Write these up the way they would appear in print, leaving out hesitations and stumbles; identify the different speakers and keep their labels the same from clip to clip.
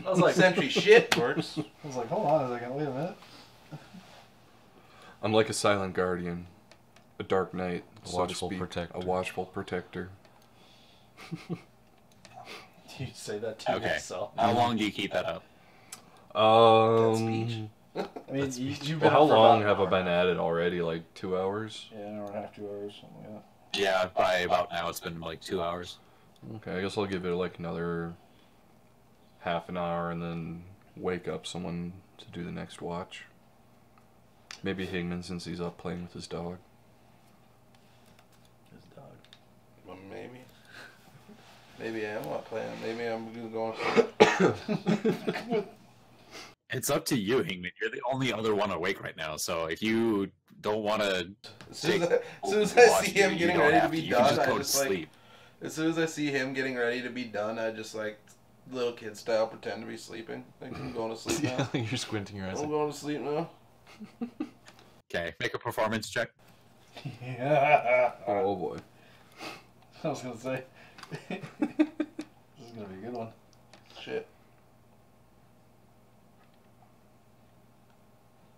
Speaker 1: I was like,
Speaker 2: Sentry shit works.
Speaker 1: I was like, hold on a second, wait a minute.
Speaker 3: I'm like a silent guardian, a dark knight,
Speaker 4: A watchful protector.
Speaker 3: A watchful protector.
Speaker 1: You say that to yourself.
Speaker 5: How long do you keep that up?
Speaker 2: That speech.
Speaker 1: I mean, you've been
Speaker 3: Well, how
Speaker 1: up for
Speaker 3: long
Speaker 1: about
Speaker 3: have I been at it already? Like 2 hours?
Speaker 1: Yeah, an hour and a half, 2 hours, something like that.
Speaker 5: Yeah, by about now it's been like 2 hours.
Speaker 3: Okay, I guess I'll give it like another half an hour and then wake up someone to do the next watch. Maybe Higman since he's up playing with his dog.
Speaker 1: His dog.
Speaker 2: Well, maybe. Maybe I am not playing. Maybe I'm going to
Speaker 5: It's up to you, Hingman. You're the only other one awake right now, so if you don't want to
Speaker 2: As soon as I see him getting ready to be
Speaker 5: you can
Speaker 2: done,
Speaker 5: just go
Speaker 2: I
Speaker 5: to
Speaker 2: just like.
Speaker 5: sleep.
Speaker 2: As soon as I see him getting ready to be done, I just like little kid style pretend to be sleeping. Like I'm going to sleep now.
Speaker 4: You're squinting your eyes.
Speaker 2: I'm going to sleep now.
Speaker 5: Okay, make a performance check.
Speaker 1: Yeah.
Speaker 3: Oh boy.
Speaker 1: I was gonna say. This is gonna be a good one.
Speaker 2: Shit.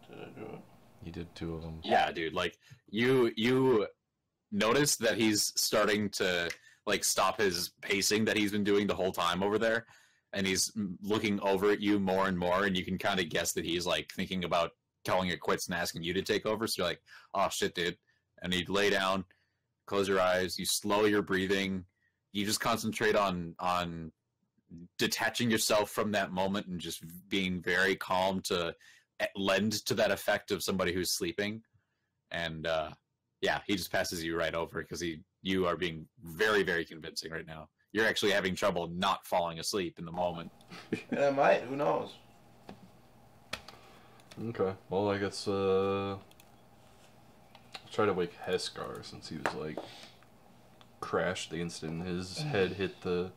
Speaker 2: Did I do it?
Speaker 4: You did 2 of them.
Speaker 5: Yeah, dude. Like you notice that he's starting to like stop his pacing that he's been doing the whole time over there, and he's looking over at you more and more, and you can kind of guess that he's like thinking about calling it quits and asking you to take over. So you're like, oh shit, dude. And you lay down, close your eyes, you slow your breathing, you just concentrate on detaching yourself from that moment and just being very calm to lend to that effect of somebody who's sleeping. And yeah, he just passes you right over because you are being very, very convincing right now. You're actually having trouble not falling asleep in the moment.
Speaker 2: And I might. Who knows?
Speaker 3: Okay. Well, I guess I'll try to wake Heskar since he was like crashed the instant his head hit the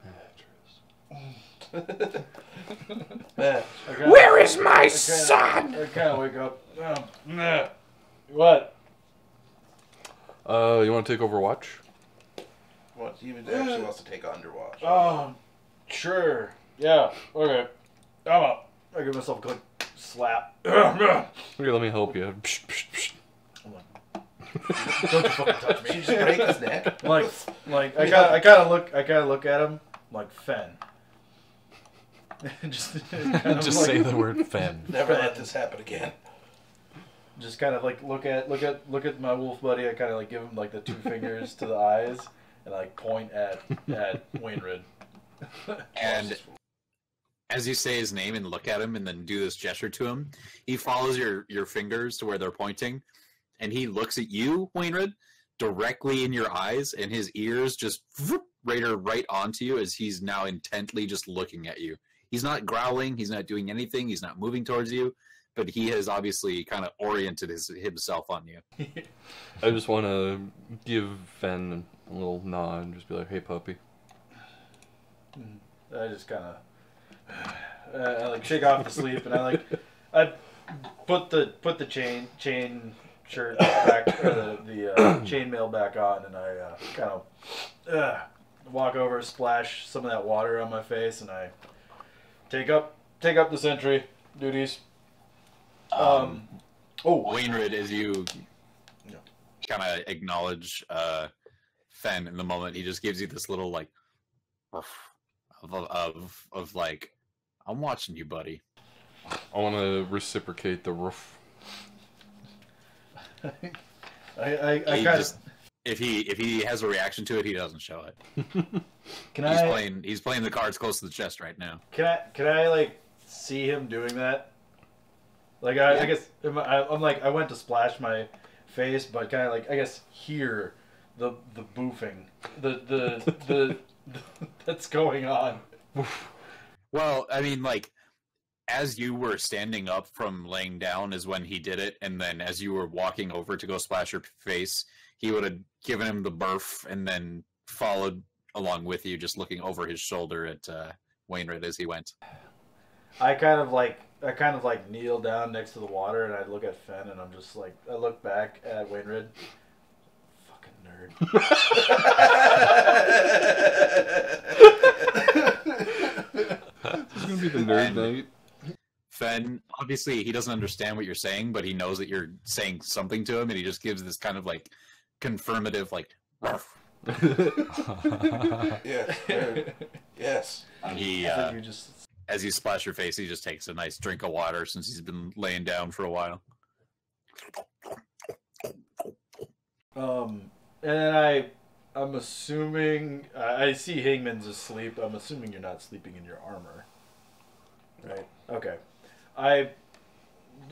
Speaker 3: mattress.
Speaker 2: Man,
Speaker 1: Where is my son? I kind of wake up. What?
Speaker 3: You want to take over watch?
Speaker 2: what he actually wants to take Underwatch.
Speaker 1: Oh, sure. Yeah. Okay. I'm up. I give myself a good slap.
Speaker 3: Okay, let me help you. Psh, psh, psh.
Speaker 1: Don't you fucking touch
Speaker 2: Did
Speaker 1: me.
Speaker 2: you just break his neck?
Speaker 1: Like I kind of look at him like Fen. just kind
Speaker 4: Just
Speaker 1: of
Speaker 4: say
Speaker 1: like,
Speaker 4: the word Fen.
Speaker 2: Never let this happen again.
Speaker 1: just kind of like look at my wolf buddy. I kind of like give him like the 2 fingers to the eyes and like point at Wainred.
Speaker 5: And as you say his name and look at him and then do this gesture to him, he follows your fingers to where they're pointing, and he looks at you, Wainred, directly in your eyes, and his ears just right onto you as he's now intently just looking at you. He's not growling, he's not doing anything, he's not moving towards you, but he has obviously kind of oriented himself on you.
Speaker 3: I just want to give Fen a little nod and just be like, "Hey, puppy."
Speaker 1: I just kind of I like shake off the sleep, and I put the chain shirt back, or the chainmail back on, and I kind of walk over, splash some of that water on my face, and I take up the sentry duties.
Speaker 5: Wainred, as you kind of acknowledge Fen in the moment, he just gives you this little like of like, I'm watching you, buddy.
Speaker 3: I want to reciprocate the roof.
Speaker 1: I
Speaker 5: He
Speaker 1: kind
Speaker 5: just, if he has a reaction to it, he doesn't show it.
Speaker 1: can
Speaker 5: He's playing the cards close to the chest right now.
Speaker 1: Can I like see him doing that? Like I guess I'm like I went to splash my face, but kind of like I guess hear the boofing the that's going on.
Speaker 5: Well, I mean, like, as you were standing up from laying down is when he did it, and then as you were walking over to go splash your face, he would have given him the burf and then followed along with you, just looking over his shoulder at Wainwright as he went.
Speaker 1: I kind of like kneel down next to the water, and I look at Fen, and I'm just like I look back at Wainwright. Fucking nerd.
Speaker 3: gonna be the nerd night.
Speaker 5: Fen, obviously, he doesn't understand what you're saying, but he knows that you're saying something to him, and he just gives this kind of like confirmative, like, "Ruff."
Speaker 2: Yes. Nerd. Yes.
Speaker 5: And he,
Speaker 1: I think you just
Speaker 5: as you splash your face, he just takes a nice drink of water since he's been laying down for a while.
Speaker 1: and then I'm assuming I see Hingman's asleep. I'm assuming you're not sleeping in your armor, right? Okay. I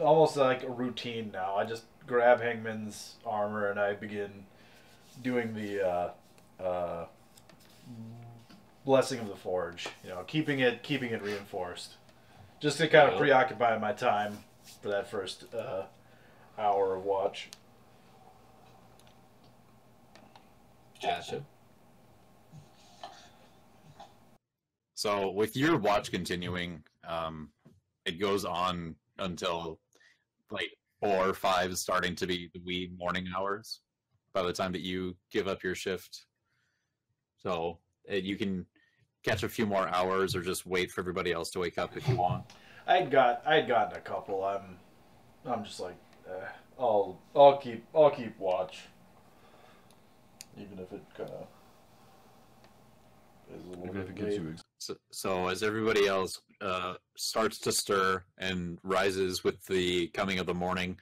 Speaker 1: almost like a routine now. I just grab Hangman's armor and I begin doing the blessing of the forge. You know, keeping it reinforced, just to kind of preoccupy my time for that first hour of watch.
Speaker 5: Gotcha. So with your watch continuing, it goes on until like 4 or 5 is starting to be the wee morning hours by the time that you give up your shift. So you can catch a few more hours or just wait for everybody else to wake up if you want.
Speaker 1: I had gotten a couple. I'm just like, I'll keep watch, even if it kind of is a little
Speaker 3: Even if
Speaker 1: bit
Speaker 3: it gives
Speaker 1: late.
Speaker 3: you
Speaker 5: So as everybody else starts to stir and rises with the coming of the morning,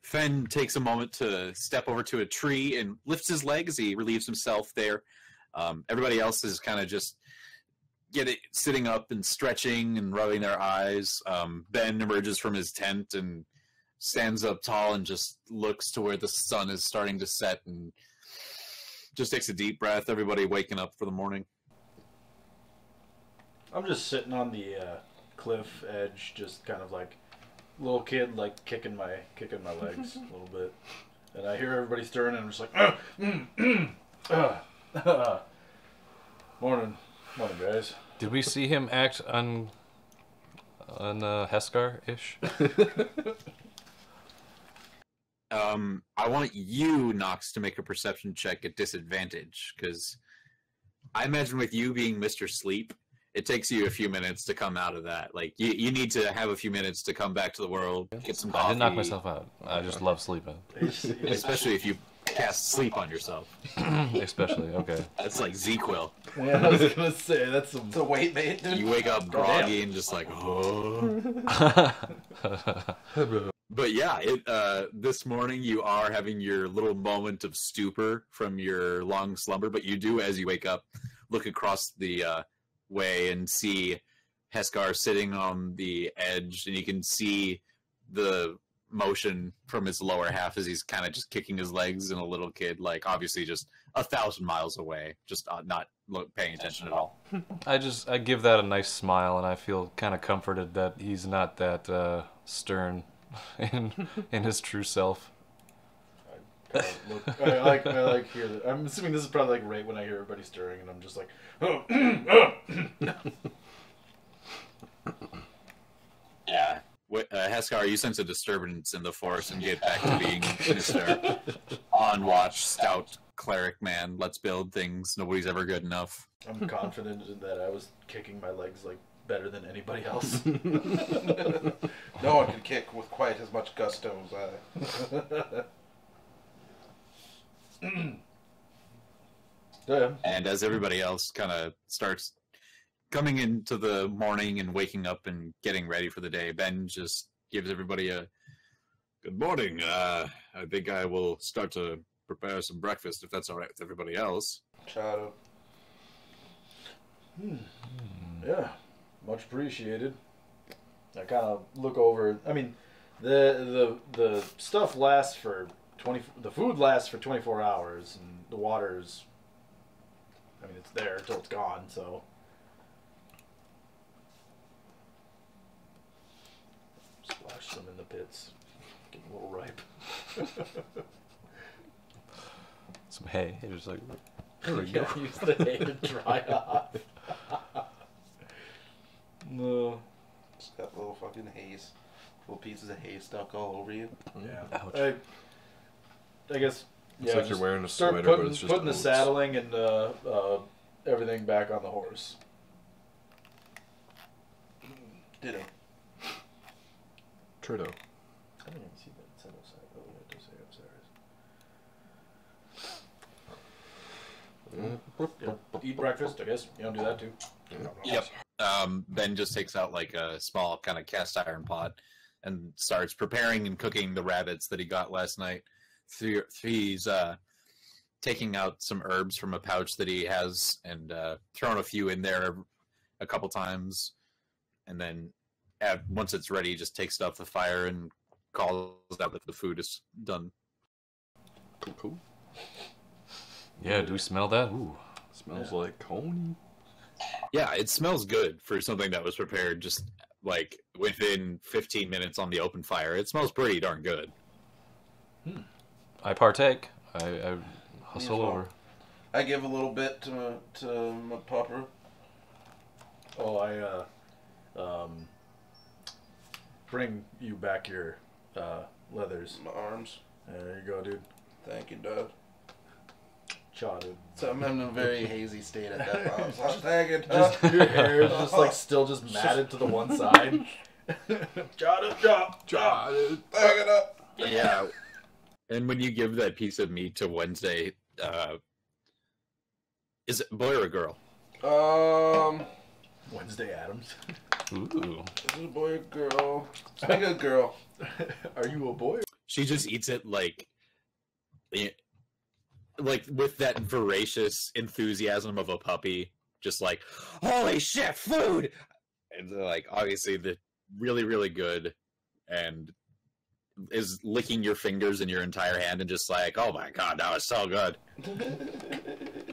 Speaker 5: Fen takes a moment to step over to a tree and lifts his leg as he relieves himself there. Everybody else is kind of just sitting up and stretching and rubbing their eyes. Ben emerges from his tent and stands up tall and just looks to where the sun is starting to set and just takes a deep breath. Everybody waking up for the morning.
Speaker 1: I'm just sitting on the cliff edge, just kind of like little kid, like kicking my legs a little bit, and I hear everybody stirring, and I'm just like, morning, guys.
Speaker 4: Did we see him act on Heskar-ish?
Speaker 5: I want you, Nox, to make a perception check at disadvantage, because I imagine with you being Mr. Sleep, it takes you a few minutes to come out of that. Like, you need to have a few minutes to come back to the world, get some coffee.
Speaker 4: I did knock myself out. I just love sleeping.
Speaker 5: Especially if you cast sleep on yourself.
Speaker 4: Especially, okay.
Speaker 5: That's like Z-Quill.
Speaker 1: Yeah, I was gonna say that's some.
Speaker 2: The weight mate, dude.
Speaker 5: You wake up groggy and just like, oh. But yeah, this morning you are having your little moment of stupor from your long slumber, but you do, as you wake up, look across the way and see Heskar sitting on the edge, and you can see the motion from his lower half as he's kind of just kicking his legs and a little kid, like obviously just 1,000 miles away, just not paying attention at all.
Speaker 4: I give that a nice smile, and I feel kind of comforted that he's not that stern in his true self.
Speaker 1: I like hear that. I'm assuming this is probably like right when I hear everybody stirring, and I'm just like,
Speaker 5: Yeah. Heskar, you sense a disturbance in the force and get back to being Mr. On watch, stout cleric man. Let's build things. Nobody's ever good enough.
Speaker 1: I'm confident in that I was kicking my legs like better than anybody else.
Speaker 2: No one could kick with quite as much gusto as I.
Speaker 1: Yeah.
Speaker 5: And as everybody else kind of starts coming into the morning and waking up and getting ready for the day, Ben just gives everybody a good morning. I think I will start to prepare some breakfast if that's all right with everybody else.
Speaker 2: Shadow.
Speaker 1: Yeah, much appreciated. I kind of look over. I mean, the stuff lasts for the food lasts for 24 hours, and the water's. I mean, it's there until it's gone. So. Splash some in the pits. Getting a little ripe.
Speaker 4: Some hay. It's just like, there we
Speaker 1: Yeah,
Speaker 4: go.
Speaker 1: use the hay to dry off. No.
Speaker 2: Just got little fucking haze. Little pieces of hay stuck all over you.
Speaker 1: Yeah.
Speaker 4: Ouch.
Speaker 1: I guess.
Speaker 3: It's
Speaker 1: Yeah,
Speaker 3: like you're
Speaker 1: just
Speaker 3: wearing a
Speaker 1: start
Speaker 3: sweater,
Speaker 1: putting,
Speaker 3: but it's just
Speaker 1: putting the
Speaker 3: oats.
Speaker 1: saddling and everything back on the horse.
Speaker 2: Ditto.
Speaker 3: Trudeau.
Speaker 1: I didn't even see that. It said upside. Oh, yeah, it does say upstairs. Yeah. Eat breakfast, I guess. You don't do that too.
Speaker 5: Yep. Ben just takes out like a small kind of cast iron pot and starts preparing and cooking the rabbits that he got last night. He's taking out some herbs from a pouch that he has and throwing a few in there a couple times, and then once it's ready, he just takes it off the fire and calls out that the food is done.
Speaker 3: Cool.
Speaker 4: Yeah, do you smell that? Ooh.
Speaker 3: Smells like coney.
Speaker 5: Yeah, it smells good for something that was prepared just like within 15 minutes on the open fire. It smells pretty darn good.
Speaker 4: I partake. I hustle
Speaker 2: well.
Speaker 4: over.
Speaker 2: I give a little bit to my pupper.
Speaker 1: Oh, I bring you back your leathers.
Speaker 2: My arms.
Speaker 1: There you go, dude.
Speaker 2: Thank you, Dad.
Speaker 1: Chaw, dude.
Speaker 2: So I'm in a very hazy state at that time. So thank you, Dad.
Speaker 1: Just your hair is just like still just matted to the one side. Chaw, dude, chaw.
Speaker 2: Thank it up.
Speaker 5: Yeah. And when you give that piece of meat to Wednesday, is it a boy or a girl?
Speaker 1: Wednesday Adams.
Speaker 4: Ooh.
Speaker 2: Is it a boy or girl? Make it a girl.
Speaker 1: Are you a boy?
Speaker 5: She just eats it like with that voracious enthusiasm of a puppy, just like, holy shit, food! And like, obviously, the really, really good, and is licking your fingers in your entire hand and just like, oh my god, that was so good.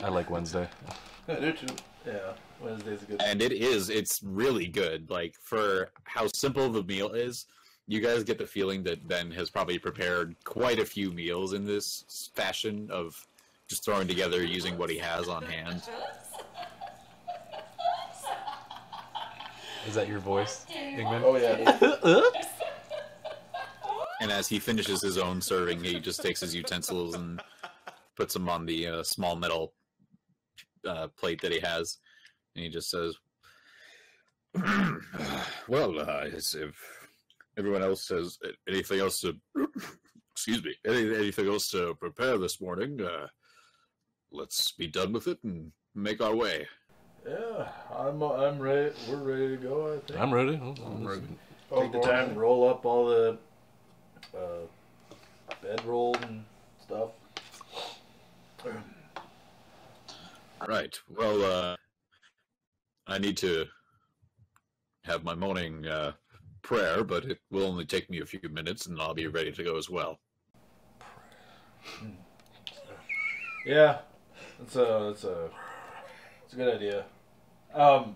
Speaker 4: I like Wednesday.
Speaker 2: I do too.
Speaker 1: Yeah, Wednesday's a good.
Speaker 5: And it's really good. Like, for how simple the meal is, you guys get the feeling that Ben has probably prepared quite a few meals in this fashion of just throwing together using what he has on hand.
Speaker 4: Is that your voice, Ingman?
Speaker 2: Oh yeah.
Speaker 5: And as he finishes his own serving, he just takes his utensils and puts them on the small metal plate that he has. And he just says, well, if everyone else has anything else to, excuse me, anything else to prepare this morning, let's be done with it and make our way.
Speaker 1: Yeah, I'm ready. We're ready to go. I think.
Speaker 4: I'm ready.
Speaker 3: I'm ready.
Speaker 1: Take the time and roll up all the bedroll and stuff.
Speaker 5: Right. Well, I need to have my morning prayer, but it will only take me a few minutes, and I'll be ready to go as well.
Speaker 1: Yeah, it's a good idea.
Speaker 4: You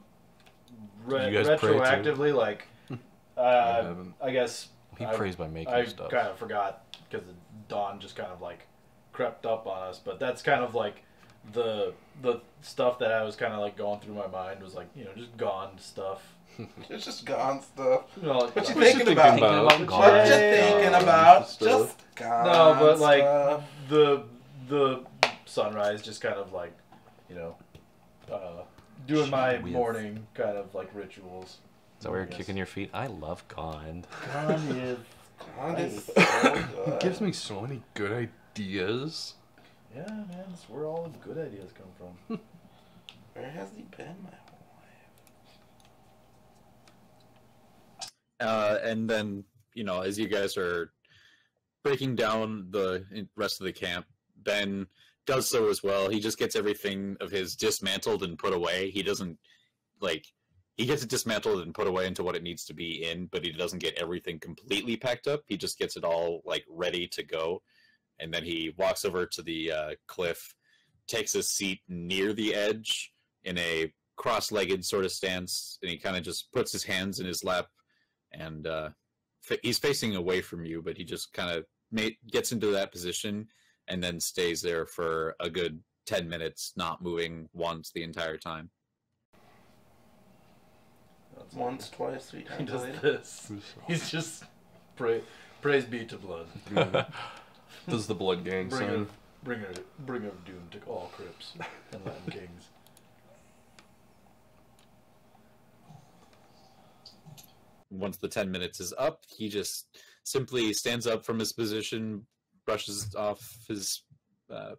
Speaker 4: guys pray too?
Speaker 1: Retroactively, like,
Speaker 3: haven't.
Speaker 1: I guess
Speaker 4: He prays by making
Speaker 1: I
Speaker 4: stuff.
Speaker 1: kind of forgot because the dawn just kind of like crept up on us. But that's kind of like the stuff that I was kind of like going through my mind was like, just gone stuff.
Speaker 2: It's just gone stuff.
Speaker 1: What
Speaker 2: What you
Speaker 3: What you
Speaker 2: thinking
Speaker 3: thinking
Speaker 2: about?
Speaker 3: about?
Speaker 2: What you
Speaker 4: Gone
Speaker 2: thinking
Speaker 1: stuff.
Speaker 2: about?
Speaker 3: Stuff.
Speaker 2: Just gone
Speaker 1: No, but like
Speaker 2: stuff.
Speaker 1: the sunrise just kind of like, doing my
Speaker 4: With-
Speaker 1: morning kind of like rituals.
Speaker 4: Is that where you're
Speaker 1: Yes.
Speaker 4: kicking your feet? I love Gond.
Speaker 1: Gone is
Speaker 2: Gone is so
Speaker 3: It
Speaker 2: good.
Speaker 3: gives me so many good ideas.
Speaker 1: Yeah, man, that's where all the good ideas come from.
Speaker 2: Where has he been my whole life?
Speaker 5: And then, as you guys are breaking down the rest of the camp, Ben does so as well. He just gets everything of his dismantled and put away. He doesn't, he gets it dismantled and put away into what it needs to be in, but he doesn't get everything completely packed up. He just gets it all, ready to go. And then he walks over to the cliff, takes a seat near the edge in a cross-legged sort of stance, and he kind of just puts his hands in his lap, and he's facing away from you, but he just kind of gets into that position and then stays there for a good 10 minutes, not moving once the entire time.
Speaker 2: Once, twice, 3
Speaker 1: He
Speaker 2: times
Speaker 1: does
Speaker 2: later.
Speaker 1: this. He's just praise be to blood.
Speaker 3: Does the blood gang sign?
Speaker 1: Bringer of doom to all crypts and Latin kings.
Speaker 5: once the 10 minutes is up, he just simply stands up from his position, brushes off his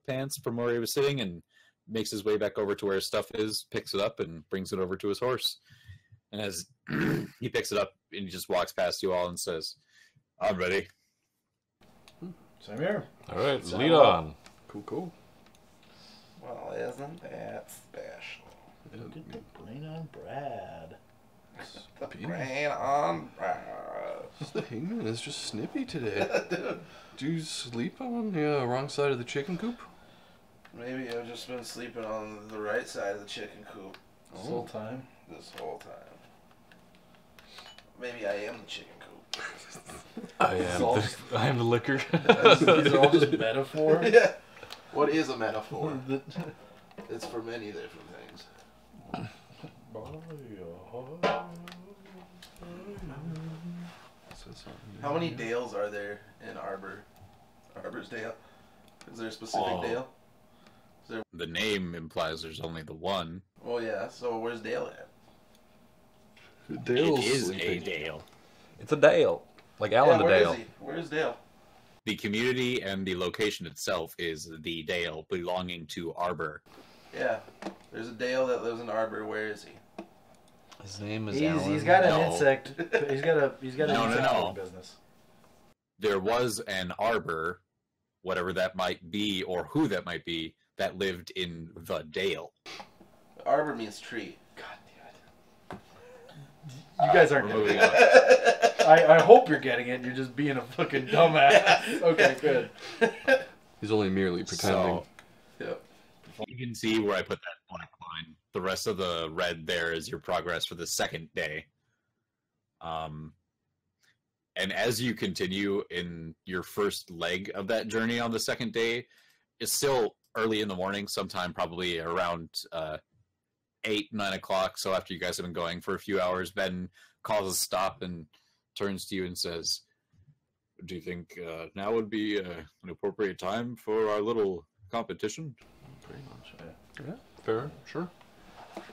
Speaker 5: pants from where he was sitting, and makes his way back over to where his stuff is, picks it up, and brings it over to his horse. And as he picks it up, and he just walks past you all and says, "I'm ready."
Speaker 1: Same here.
Speaker 4: All right,
Speaker 1: So-
Speaker 4: lead on.
Speaker 3: Cool.
Speaker 2: Well, isn't that special?
Speaker 1: Get the brain on Brad.
Speaker 2: The brain on Brad.
Speaker 3: The Hingman is just snippy today. Do you sleep on the wrong side of the chicken coop?
Speaker 2: Maybe I've just been sleeping on the right side of the chicken coop
Speaker 1: This whole time.
Speaker 2: this whole time. Maybe I am the chicken coop.
Speaker 4: I am the liquor.
Speaker 1: These are all just metaphor.
Speaker 2: Yeah. What is a metaphor? It's for many different things. How many Dales are there in Arbor? Arbor's Dale? Is there a specific Dale?
Speaker 5: The name implies there's only the one.
Speaker 2: Well, yeah. So where's Dale at?
Speaker 3: Dale's
Speaker 5: It is
Speaker 3: sleeping.
Speaker 5: a Dale.
Speaker 4: It's a Dale, like Alan the
Speaker 2: where
Speaker 4: Dale.
Speaker 2: is he? Where's Dale?
Speaker 5: The community and the location itself is the Dale, belonging to Arbor.
Speaker 2: Yeah. There's a Dale that lives in Arbor. Where is he?
Speaker 4: His name is
Speaker 1: He's
Speaker 4: Alan.
Speaker 1: got an
Speaker 5: No.
Speaker 1: insect. He's got an
Speaker 5: No,
Speaker 1: insect
Speaker 5: no.
Speaker 1: business.
Speaker 5: There was an Arbor, whatever that might be, or who that might be, that lived in the Dale.
Speaker 2: Arbor means tree.
Speaker 1: God damn it. You guys aren't
Speaker 5: We're
Speaker 1: getting
Speaker 5: moving
Speaker 1: it.
Speaker 5: on.
Speaker 1: I hope you're getting it. You're just being a fucking dumbass. Okay, good.
Speaker 3: He's only merely pretending.
Speaker 2: Yep.
Speaker 5: You can see where I put that black line. The rest of the red there is your progress for the second day. And as you continue in your first leg of that journey on the second day, it's still early in the morning, sometime probably around 8, 9 o'clock. So after you guys have been going for a few hours, Ben calls a stop and turns to you and says, "Do you think now would be an appropriate time for our little competition?"
Speaker 3: Pretty much.
Speaker 4: Yeah, fair, sure.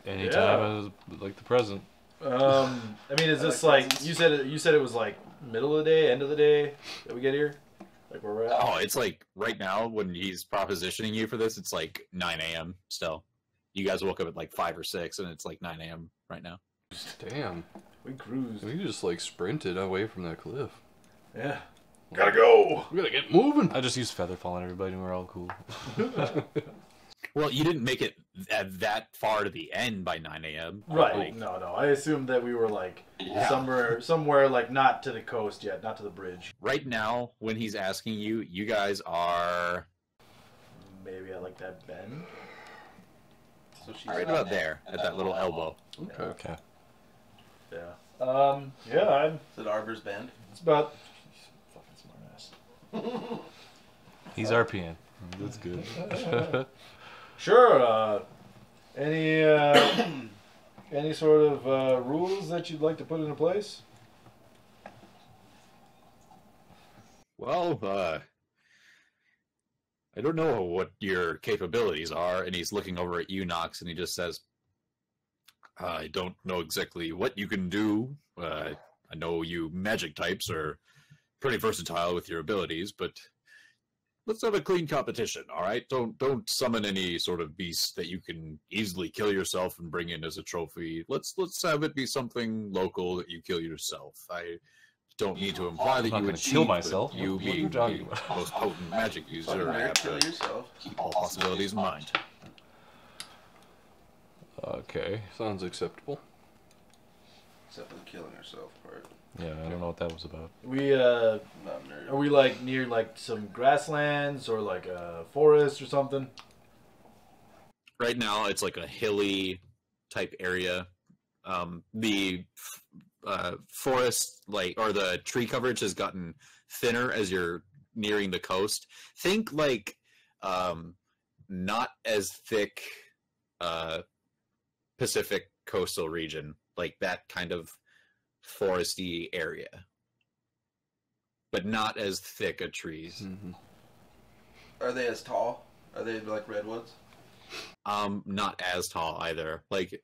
Speaker 4: Anytime like the present.
Speaker 1: I mean, is this like you said? You said it was like middle of the day, end of the day that we get here, like where we're at.
Speaker 5: Oh, it's like right now when he's propositioning you for this, it's like 9 a.m. still. You guys woke up at like 5 or 6, and it's like 9 a.m. right now.
Speaker 3: Damn.
Speaker 1: We cruised.
Speaker 3: We just like sprinted away from that cliff.
Speaker 1: Yeah.
Speaker 3: Gotta go. We gotta get moving.
Speaker 4: I just used feather fall on everybody and we're all cool.
Speaker 5: Well, you didn't make it that far to the end by 9 a.m.
Speaker 1: Right.
Speaker 5: Like,
Speaker 1: No. I assumed that we were like somewhere like not to the coast yet, not to the bridge.
Speaker 5: right now, when he's asking you, you guys are
Speaker 1: Maybe at like that bend.
Speaker 2: So she's
Speaker 5: right about there at that little elbow.
Speaker 3: Okay.
Speaker 4: Okay.
Speaker 1: Yeah. Yeah.
Speaker 2: Is it Arbor's Bend?
Speaker 1: It's about. Fucking smartass.
Speaker 4: He's RPN. That's good.
Speaker 1: Sure. Any sort of rules that you'd like to put into place?
Speaker 5: Well, I don't know what your capabilities are, and he's looking over at you, Nox, and he just says, "I don't know exactly what you can do. I know you magic types are pretty versatile with your abilities, but let's have a clean competition, all right? Don't summon any sort of beast that you can easily kill yourself and bring in as a trophy. Let's have it be something local that you kill yourself. I don't need to imply that
Speaker 4: not
Speaker 5: you
Speaker 4: gonna
Speaker 5: would
Speaker 4: kill
Speaker 5: cheat, but
Speaker 4: myself.
Speaker 5: You
Speaker 4: What are you
Speaker 5: being
Speaker 4: talking
Speaker 5: the
Speaker 4: about?
Speaker 5: most potent magic user, I have
Speaker 2: Kill
Speaker 5: to
Speaker 2: yourself.
Speaker 5: keep all possibilities in mind.
Speaker 4: Okay.
Speaker 3: Sounds acceptable.
Speaker 2: Except for the killing yourself part.
Speaker 4: Yeah, I don't know what that was about.
Speaker 1: We
Speaker 2: I'm not a nerd.
Speaker 1: are we like near like some grasslands or like a forest or something?
Speaker 5: Right now, it's like a hilly type area. The forest, like, or the tree coverage has gotten thinner as you're nearing the coast. Think like not as thick Pacific coastal region, like that kind of foresty area, but not as thick a trees.
Speaker 3: Mm-hmm.
Speaker 2: Are they as tall? Are they like redwoods?
Speaker 5: Not as tall either. Like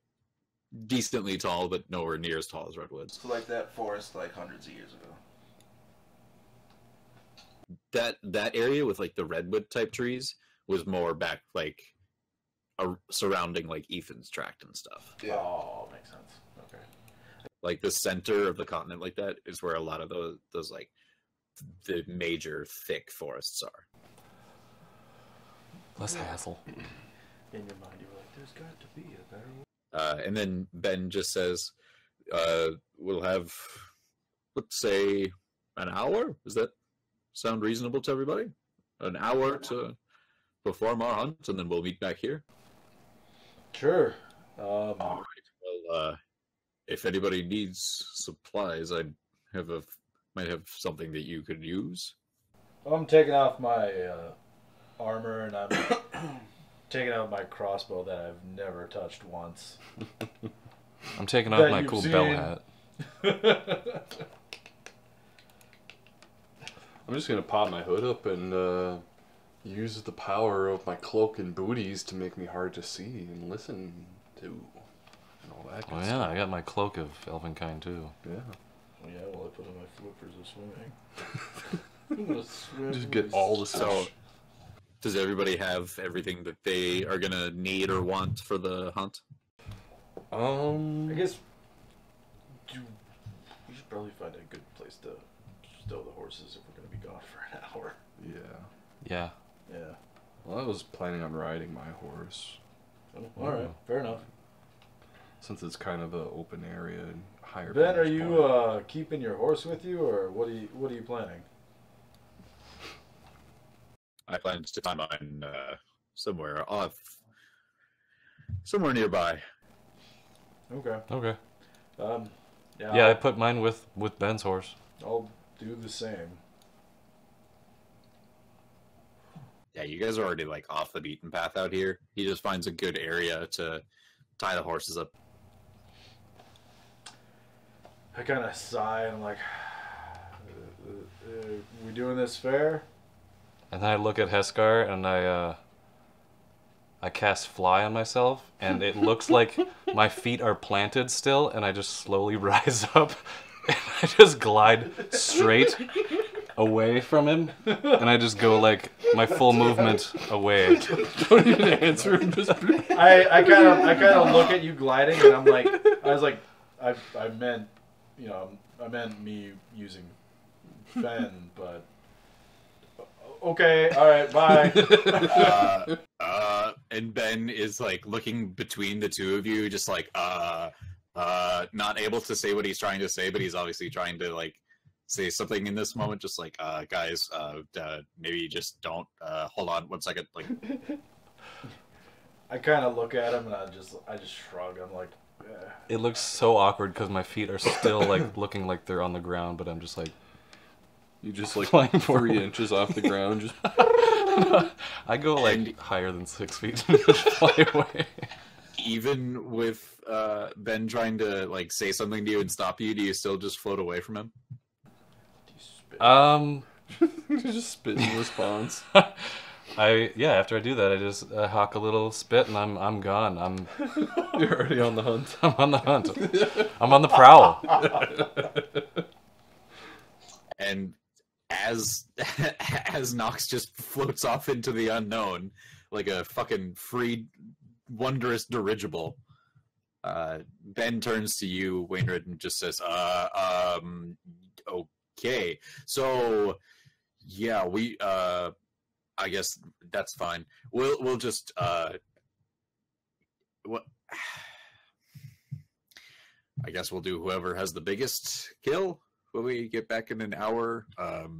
Speaker 5: decently tall, but nowhere near as tall as redwoods.
Speaker 2: So like that forest, like hundreds of years ago.
Speaker 5: That area with like the redwood type trees was more back like surrounding like Ethan's tract and stuff.
Speaker 2: Yeah.
Speaker 1: Oh, makes sense. Okay.
Speaker 5: Like the center of the continent like that is where a lot of those like the major thick forests are.
Speaker 4: Less hassle.
Speaker 1: In your mind, you were like, "There's got to be a better way."
Speaker 5: And then Ben just says, "We'll have, let's say, an hour. Does that sound reasonable to everybody? An hour to perform our hunt, and then we'll meet back here."
Speaker 1: Sure.
Speaker 5: All right. Well, if anybody needs supplies, might have something that you could use.
Speaker 1: I'm taking off my armor and I'm taking out my crossbow that I've never touched once.
Speaker 4: I'm taking
Speaker 1: That
Speaker 4: off my
Speaker 1: you've
Speaker 4: cool
Speaker 1: seen.
Speaker 4: bell hat.
Speaker 3: I'm just gonna pop my hood up and use the power of my cloak and booties to make me hard to see and listen to, and all that.
Speaker 4: Oh
Speaker 3: Good
Speaker 4: yeah, I got my cloak of elvenkind too.
Speaker 3: stuff. Yeah.
Speaker 1: Yeah, well, I put on my flippers of swimming. I'm gonna swim
Speaker 3: Just get all the
Speaker 5: So,
Speaker 3: stuff.
Speaker 5: does everybody have everything that they are gonna need or want for the hunt?
Speaker 1: I guess we should probably find a good place to stow the horses if we're gonna be gone for an hour.
Speaker 3: Yeah.
Speaker 4: Yeah.
Speaker 1: Yeah.
Speaker 3: Well, I was planning on riding my horse,
Speaker 1: Oh, all right. Fair enough.
Speaker 3: since it's kind of an open area and higher.
Speaker 1: Ben, are
Speaker 3: vantage
Speaker 1: you
Speaker 3: point.
Speaker 1: keeping your horse with you, or what are you planning?
Speaker 5: I plan to find mine somewhere off, somewhere nearby.
Speaker 1: Okay.
Speaker 4: Okay.
Speaker 1: Yeah.
Speaker 4: Yeah, I put mine with Ben's horse.
Speaker 1: I'll do the same.
Speaker 5: Yeah, you guys are already like off the beaten path out here. He just finds a good area to tie the horses up.
Speaker 1: I kind of sigh and I'm like, we doing this fair?
Speaker 4: And then I look at Heskar and I cast fly on myself, and it looks like my feet are planted still, and I just slowly rise up, and I just glide straight away from him, and I just go like my full movement away.
Speaker 3: Don't even answer him. Just
Speaker 1: I kind of look at you gliding, and I'm like, I meant, I meant me using Fen, but okay, all right, bye.
Speaker 5: And Ben is like looking between the two of you, just like not able to say what he's trying to say, but he's obviously trying to like say something in this moment. Just like, guys, maybe just don't. Hold on, 1 second. Like,
Speaker 1: I kind of look at him and I just shrug. I'm like,
Speaker 4: It looks so awkward because my feet are still like looking like they're on the ground, but I'm just like
Speaker 3: You just like
Speaker 4: Flying
Speaker 3: 3
Speaker 4: forward.
Speaker 3: inches off the ground. Just
Speaker 4: I go like higher than 6 feet and just fly away.
Speaker 5: even with Ben trying to like say something to you and stop you, do you still just float away from him?
Speaker 3: you just spit in response.
Speaker 4: After I do that, I just hawk a little spit and I'm gone.
Speaker 3: You're already on the hunt.
Speaker 4: I'm on the hunt. I'm on the prowl.
Speaker 5: And as Nox just floats off into the unknown like a fucking free wondrous dirigible, Ben turns to you, Wainwright, and just says, okay. So yeah, we I guess that's fine. We'll just what I guess we'll do whoever has the biggest kill when we get back in an hour.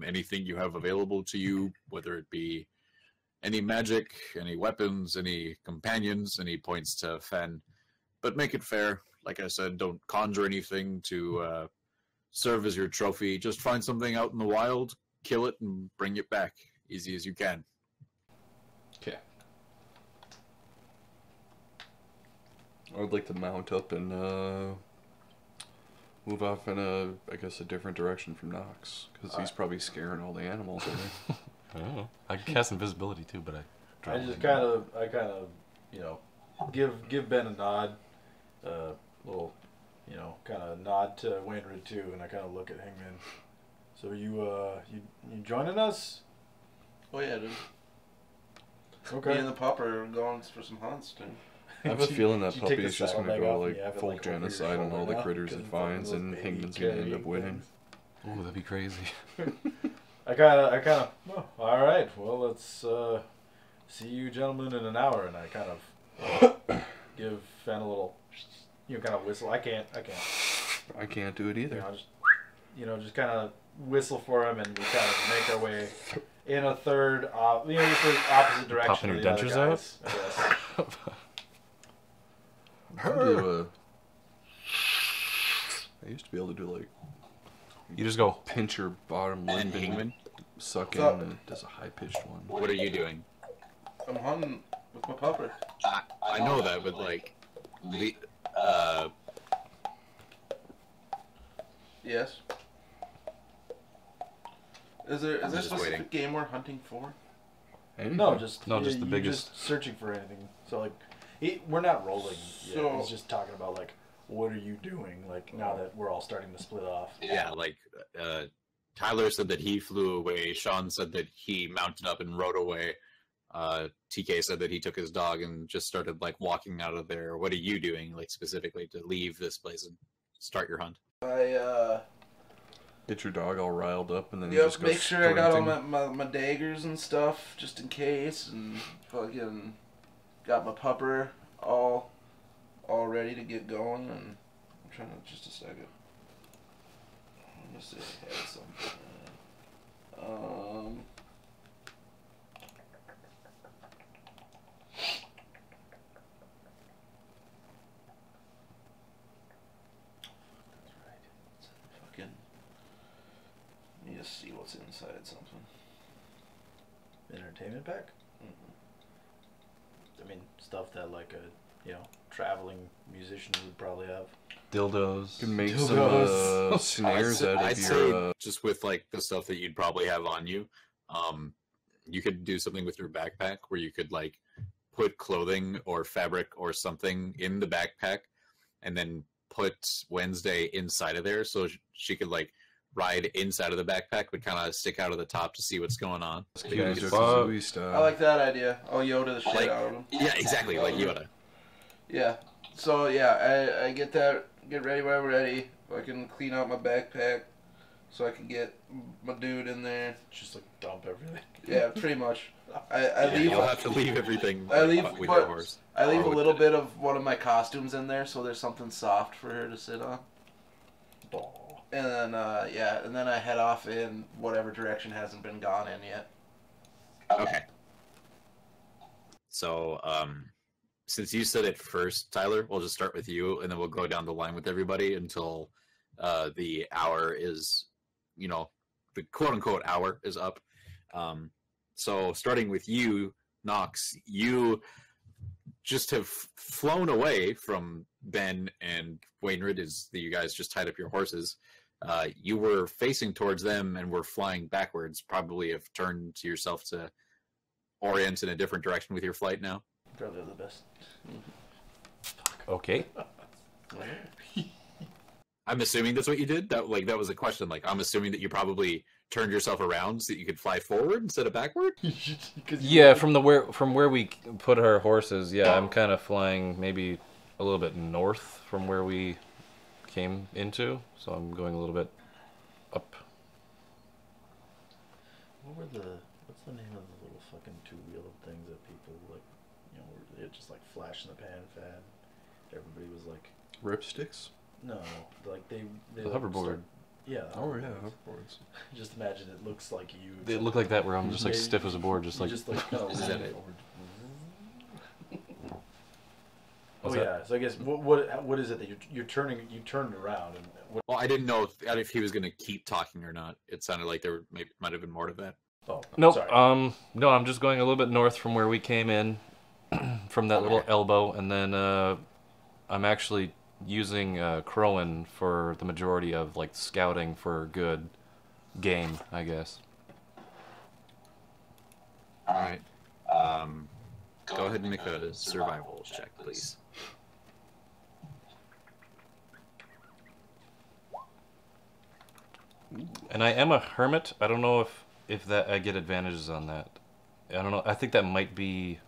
Speaker 5: Anything you have available to you, whether it be any magic, any weapons, any companions, any points to Fen. But make it fair. Like I said, don't conjure anything to serve as your trophy. Just find something out in the wild, kill it, and bring it back. Easy as you can.
Speaker 3: Okay. I would like to mount up and move off in a different direction from Nox, because he's probably scaring all the animals away.
Speaker 4: I don't know. I can cast invisibility too, but
Speaker 1: I kind of, give Ben a nod, little, kind of nod to Wainwright too, and I kind of look at Hingman. So you joining us?
Speaker 2: Oh yeah, dude.
Speaker 1: Okay.
Speaker 2: Me and the pup are going for some hunts, dude.
Speaker 3: I have a feeling that
Speaker 1: Did you take
Speaker 3: puppy
Speaker 1: the
Speaker 3: is just gonna
Speaker 1: saddlebag
Speaker 3: go
Speaker 1: off
Speaker 3: like
Speaker 1: and you have it,
Speaker 3: full
Speaker 1: like, over your
Speaker 3: genocide on all
Speaker 1: shoulder
Speaker 3: the
Speaker 1: now?
Speaker 3: critters
Speaker 1: 'Cause
Speaker 3: it
Speaker 1: it's fucking
Speaker 3: finds,
Speaker 1: those
Speaker 3: and
Speaker 1: baby
Speaker 3: Hingman's gonna end up
Speaker 1: carrying
Speaker 3: winning.
Speaker 1: things.
Speaker 4: Oh, that'd be crazy.
Speaker 1: I kind of. Oh, all right. Well, let's see you gentlemen in an hour, and I kind of give Fen a little, kind of whistle. I can't.
Speaker 3: I can't do it either.
Speaker 1: Just kind of whistle for him, and we kind of make our way in a third, the opposite direction.
Speaker 4: Popping
Speaker 1: of
Speaker 4: your
Speaker 1: the other
Speaker 4: dentures
Speaker 1: guys, I guess.
Speaker 3: I used to be able to do like
Speaker 4: You just go.
Speaker 3: pinch your bottom lip
Speaker 5: And Hingman,
Speaker 3: and suck in,
Speaker 2: What's up?
Speaker 3: and it does a high pitched one.
Speaker 5: what are you doing?
Speaker 2: I'm hunting with my pupper.
Speaker 5: I know that, but like, the
Speaker 2: Yes. Is there
Speaker 5: I'm
Speaker 2: a
Speaker 5: just
Speaker 2: specific
Speaker 5: waiting.
Speaker 2: game we're hunting for?
Speaker 3: Anything.
Speaker 1: No, just
Speaker 4: No, just the
Speaker 1: you're
Speaker 4: biggest-
Speaker 1: Just searching for anything. So like, we're not rolling. Yet.
Speaker 2: So-
Speaker 1: He's just talking about like, what are you doing? Like now that we're all starting to split off.
Speaker 5: yeah, like Tyler said that he flew away. Sean said that he mounted up and rode away. TK said that he took his dog and just started like walking out of there. What are you doing, like specifically to leave this place and start your hunt?
Speaker 3: Get your dog all riled up, and then you
Speaker 2: Yep,
Speaker 3: just go
Speaker 2: make sure I got all
Speaker 3: sprinting.
Speaker 2: my daggers and stuff just in case, and fucking got my pupper all ready to get going. And I'm trying to just a second. Let me see if I had something. Fucking. Let me just see what's inside something.
Speaker 1: Entertainment pack.
Speaker 2: Mm-hmm.
Speaker 1: I mean, stuff that like a traveling musician would probably have.
Speaker 4: Dildos.
Speaker 3: You can make
Speaker 1: Dildos.
Speaker 3: some snares out
Speaker 5: I'd
Speaker 3: of
Speaker 5: say
Speaker 3: your.
Speaker 5: just with like the stuff that you'd probably have on you, you could do something with your backpack where you could like put clothing or fabric or something in the backpack, and then put Wednesday inside of there so she could like ride inside of the backpack but kind of stick out of the top to see what's going on.
Speaker 3: Yeah,
Speaker 4: Cute as
Speaker 3: Banjo-Kazooie
Speaker 4: fuck.
Speaker 3: style.
Speaker 2: I like that idea. I'll Yoda the shit
Speaker 5: Like-
Speaker 2: out of him.
Speaker 5: Yeah, exactly, like Yoda.
Speaker 2: Yeah. So yeah, I get ready when I'm ready. I can clean out my backpack so I can get my dude in there.
Speaker 1: Just like dump everything.
Speaker 2: Yeah, pretty much. I
Speaker 5: Yeah,
Speaker 2: leave
Speaker 5: you'll have to leave everything
Speaker 2: I leave,
Speaker 5: with
Speaker 2: but
Speaker 5: your horse.
Speaker 2: I leave a
Speaker 5: Or with
Speaker 2: little
Speaker 5: the-
Speaker 2: bit of one of my costumes in there so there's something soft for her to sit on.
Speaker 1: Ball.
Speaker 2: And then and then I head off in whatever direction hasn't been gone in yet.
Speaker 5: Okay. So, since you said it first, Tyler, we'll just start with you, and then we'll go down the line with everybody until the hour is, the quote-unquote hour is up. So, starting with you, Knox, you just have flown away from Ben and Wainwright as you guys just tied up your horses. You were facing towards them and were flying backwards, probably have turned to yourself to orient in a different direction with your flight now.
Speaker 1: Probably the best.
Speaker 4: Okay.
Speaker 5: I'm assuming that's what you did. That was a question. Like, I'm assuming that you probably turned yourself around so that you could fly forward instead of backward.
Speaker 4: Yeah, from where we put our horses. Yeah, I'm kind of flying maybe a little bit north from where we came into, so I'm going a little bit up.
Speaker 1: What's the name of the little fucking two-wheeled things that people like, where it just like flash in the pan fad? Everybody was like,
Speaker 3: Ripsticks?
Speaker 1: no, like they
Speaker 4: The
Speaker 1: like,
Speaker 4: hoverboard.
Speaker 1: start- Yeah. the
Speaker 3: Oh, yeah,
Speaker 1: hoverboards.
Speaker 3: hoverboards.
Speaker 1: Just imagine it looks like you.
Speaker 4: They look like that where I'm just like
Speaker 1: Yeah,
Speaker 4: stiff as a board, just
Speaker 1: you
Speaker 4: like.
Speaker 1: just like kind of
Speaker 5: Is that it?
Speaker 1: over.
Speaker 4: What's
Speaker 1: Oh
Speaker 4: that?
Speaker 1: yeah. So I guess what is it that you're turning? You turned around and what?
Speaker 5: Well, I didn't know if he was going to keep talking or not. It sounded like there might have been more to that.
Speaker 1: Oh,
Speaker 4: Nope.
Speaker 1: sorry.
Speaker 4: No, I'm just going a little bit north from where we came in, from that little
Speaker 5: Okay.
Speaker 4: elbow, and then I'm actually using Crowan for the majority of like scouting for good game, I guess.
Speaker 5: All right. Go ahead and make a survival check, please.
Speaker 4: And I am a hermit. I don't know if that I get advantages on that. I don't know. I think that might be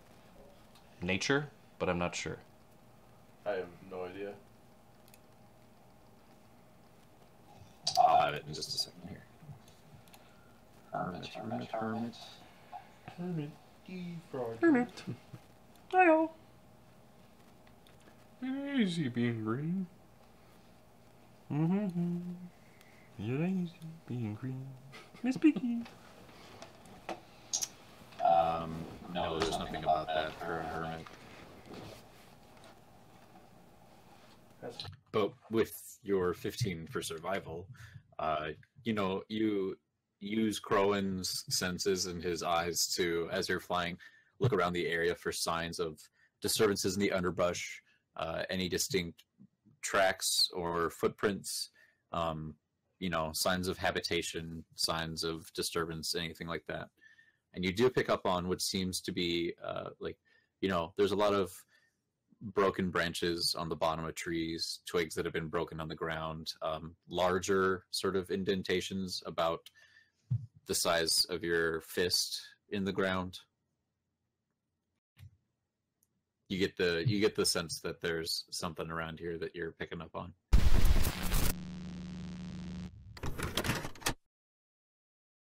Speaker 4: nature, but I'm not sure.
Speaker 1: I have no idea.
Speaker 5: I'll have it in just a second here. Hermit.
Speaker 1: Hermit defrog.
Speaker 3: Hermit. Hi-oh. Easy being green. Mm-hmm. You're easy being green. Miss Piggy.
Speaker 5: No, there's nothing about that for a hermit. But with your 15 for survival, you use Crowan's senses and his eyes to, as you're flying, look around the area for signs of disturbances in the underbrush, any distinct tracks or footprints, signs of habitation, signs of disturbance, anything like that. And you do pick up on what seems to be there's a lot of broken branches on the bottom of trees, twigs that have been broken on the ground, larger sort of indentations about the size of your fist in the ground. You get the sense that there's something around here that you're picking up on.